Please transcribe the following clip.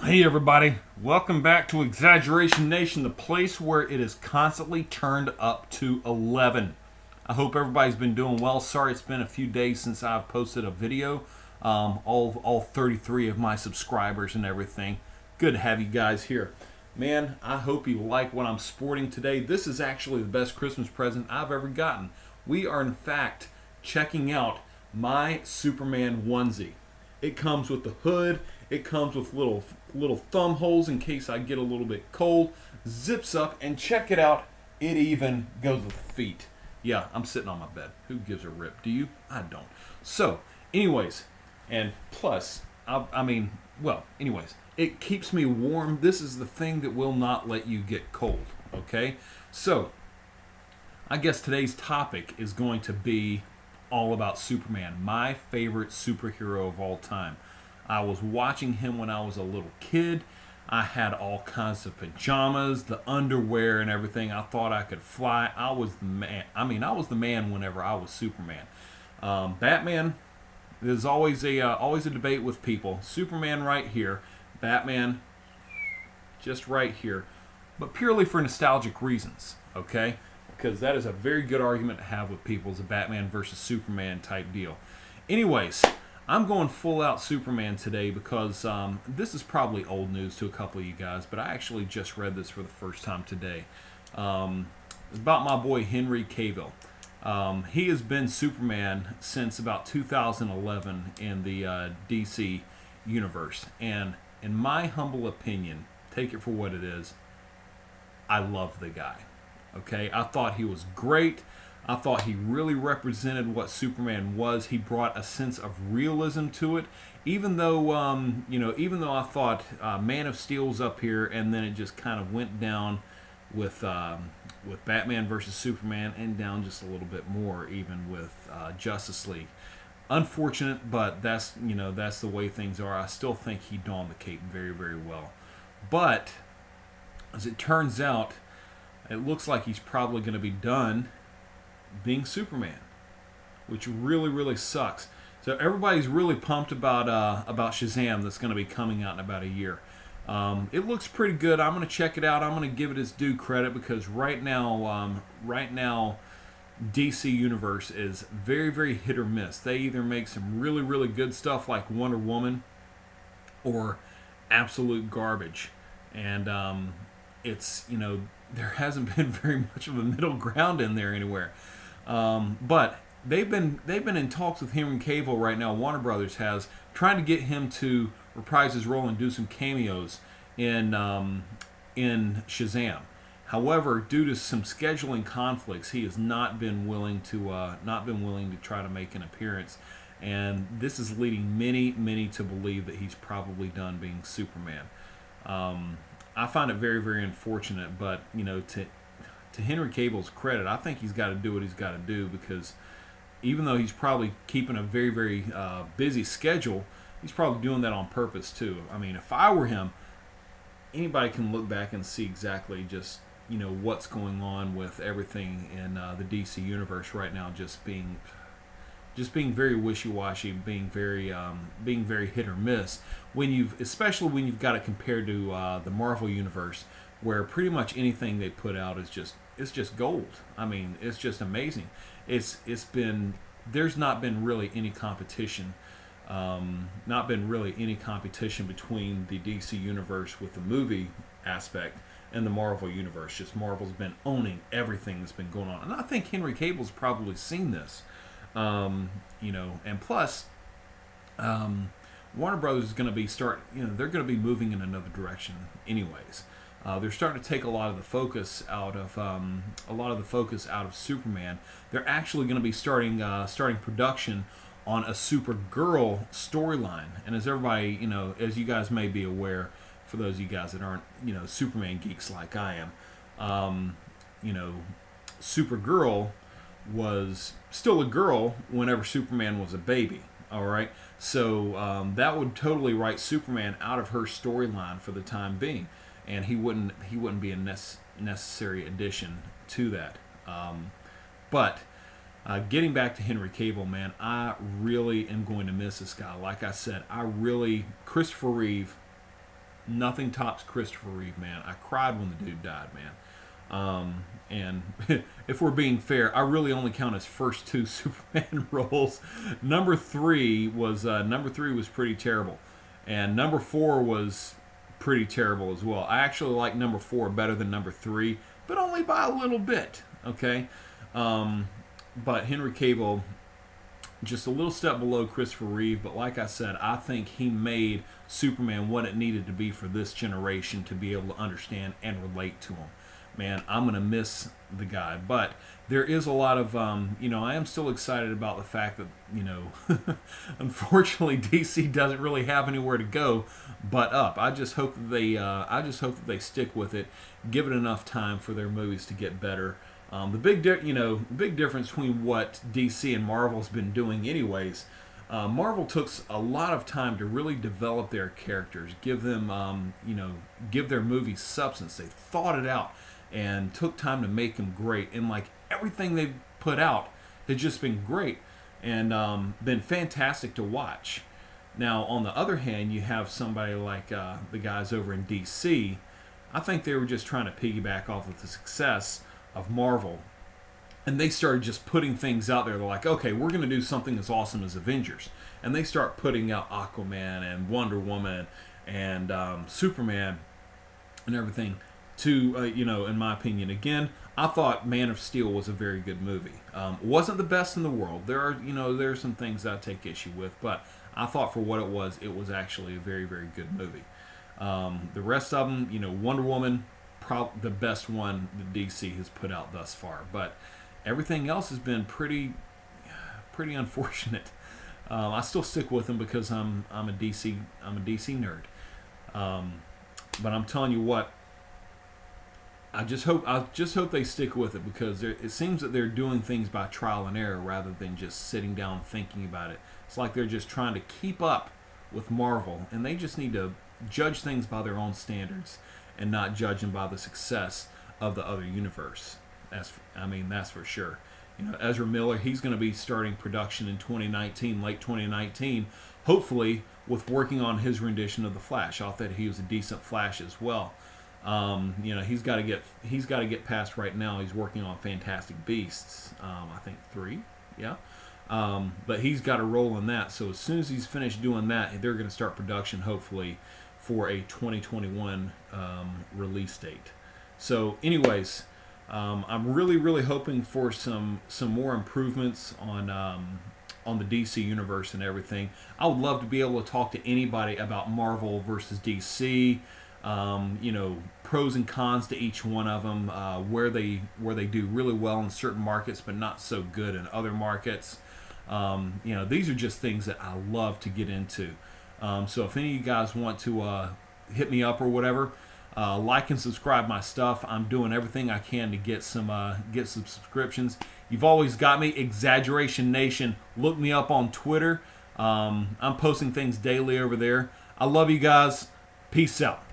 Hey everybody, welcome back to Exaggeration Nation, the place where it is constantly turned up to 11. I hope everybody's been doing well. Sorry it's been a few days since I've posted a video. All 33 of my subscribers and everything. Good to have you guys here. Man, I hope you like what I'm sporting today. This is actually the best Christmas present I've ever gotten. We are in fact checking out my Superman onesie. It comes with the hood. It comes with little thumb holes in case I get a little bit cold. Zips up, and check it out. It even goes with feet. Yeah, I'm sitting on my bed. Who gives a rip? Do you? I don't. So, anyways, and plus, anyways, it keeps me warm. This is the thing that will not let you get cold. Okay? So, I guess today's topic is going to be all about Superman, my favorite superhero of all time. I was watching him when I was a little kid. I had all kinds of pajamas, the underwear and everything. I thought I could fly. I was the man. I was the man whenever I was Superman. Batman, there's always a debate with people. Superman right here, Batman just right here, but purely for nostalgic reasons, okay? Because that is a very good argument to have with people. It's a Batman versus Superman type deal. Anyways, I'm going full out Superman today because this is probably old news to a couple of you guys, but I actually just read this for the first time today. It's about my boy Henry Cavill. He has been Superman since about 2011 in the DC universe. And in my humble opinion, take it for what it is, I love the guy. Okay, I thought he was great. I thought he really represented what Superman was. He brought a sense of realism to it. Even though I thought Man of Steel's up here, and then it just kind of went down with Batman versus Superman, and down just a little bit more even with Justice League. Unfortunate, but that's the way things are. I still think he donned the cape very, very well. But as it turns out, it looks like he's probably going to be done being Superman, which really, really sucks. So everybody's really pumped about Shazam that's going to be coming out in about a year. It looks pretty good. I'm going to check it out. I'm going to give it its due credit because right now DC Universe is very, very hit or miss. They either make some really, really good stuff like Wonder Woman or absolute garbage. And it's, there hasn't been very much of a middle ground in there anywhere. But they've been in talks with Henry Cavill right now. Warner Brothers has trying to get him to reprise his role and do some cameos in Shazam. However, due to some scheduling conflicts, he has not been willing to try to make an appearance. And this is leading many to believe that he's probably done being Superman. I find it very, very unfortunate, but to Henry Cavill's credit, I think he's got to do what he's got to do because even though he's probably keeping a very, very busy schedule, he's probably doing that on purpose too. I mean, if I were him, anybody can look back and see exactly just what's going on with everything in the DC universe right now, just being very wishy-washy, being very hit or miss. Especially when you've got it compared to the Marvel universe, where pretty much anything they put out is just gold. I mean, it's just amazing. There's not been really any competition. Between the DC universe with the movie aspect and the Marvel universe. Just Marvel's been owning everything that's been going on, and I think Henry Cavill's probably seen this. And plus, Warner Brothers is going to be they're going to be moving in another direction anyways. They're starting to take a lot of the focus out of Superman. They're actually going to be starting production on a Supergirl storyline. And as everybody, as you guys may be aware, for those of you guys that aren't, Superman geeks like I am, Supergirl was still a girl whenever Superman was a baby. All right, so that would totally write Superman out of her storyline for the time being, and he wouldn't be a necessary addition to that. But getting back to Henry Cavill, man, I really am going to miss this guy. Like I said, Christopher Reeve nothing tops Christopher Reeve, man. I cried when the dude died, man. And if we're being fair, I really only count his first two Superman roles. Number three was pretty terrible, and number four was pretty terrible as well. I actually like number four better than number three, but only by a little bit. Okay, but Henry Cavill, just a little step below Christopher Reeve. But like I said, I think he made Superman what it needed to be for this generation to be able to understand and relate to him. Man, I'm going to miss the guy. But there is a lot of, I am still excited about the fact that, unfortunately, DC doesn't really have anywhere to go but up. I just hope that they stick with it, give it enough time for their movies to get better. The big difference between what DC and Marvel's been doing anyways, Marvel took a lot of time to really develop their characters, give them, give their movies substance. They thought it out and took time to make them great. And like everything they've put out has just been great and been fantastic to watch. Now, on the other hand, you have somebody like the guys over in DC. I think they were just trying to piggyback off of the success of Marvel. And they started just putting things out there. They're like, okay, we're going to do something as awesome as Avengers. And they start putting out Aquaman and Wonder Woman and Superman and everything to, in my opinion. Again, I thought Man of Steel was a very good movie. Wasn't the best in the world. There are some things that I take issue with. But I thought for what it was actually a very, very good movie. The rest of them, Wonder Woman, probably the best one that DC has put out thus far. But everything else has been pretty unfortunate. I still stick with them because I'm a DC nerd. But I'm telling you what, I just hope they stick with it, because it seems that they're doing things by trial and error rather than just sitting down and thinking about it. It's like they're just trying to keep up with Marvel, and they just need to judge things by their own standards and not judge them by the success of the other universe. That's for sure. Ezra Miller, he's going to be starting production in 2019, late 2019, hopefully with working on his rendition of the Flash. I thought he was a decent Flash as well. He's got to get past right now. He's working on Fantastic Beasts. I think 3, yeah. But he's got a role in that. So as soon as he's finished doing that, they're going to start production hopefully for a 2021 release date. So, anyways, I'm really, really hoping for some more improvements on the DC universe and everything. I would love to be able to talk to anybody about Marvel versus DC. Pros and cons to each one of them, where they do really well in certain markets but not so good in other markets. These are just things that I love to get into. So if any of you guys want to hit me up or whatever, like and subscribe my stuff. I'm doing everything I can to get some subscriptions. You've always got me, Exaggeration Nation. Look me up on Twitter. I'm posting things daily over there. I love you guys. Peace out.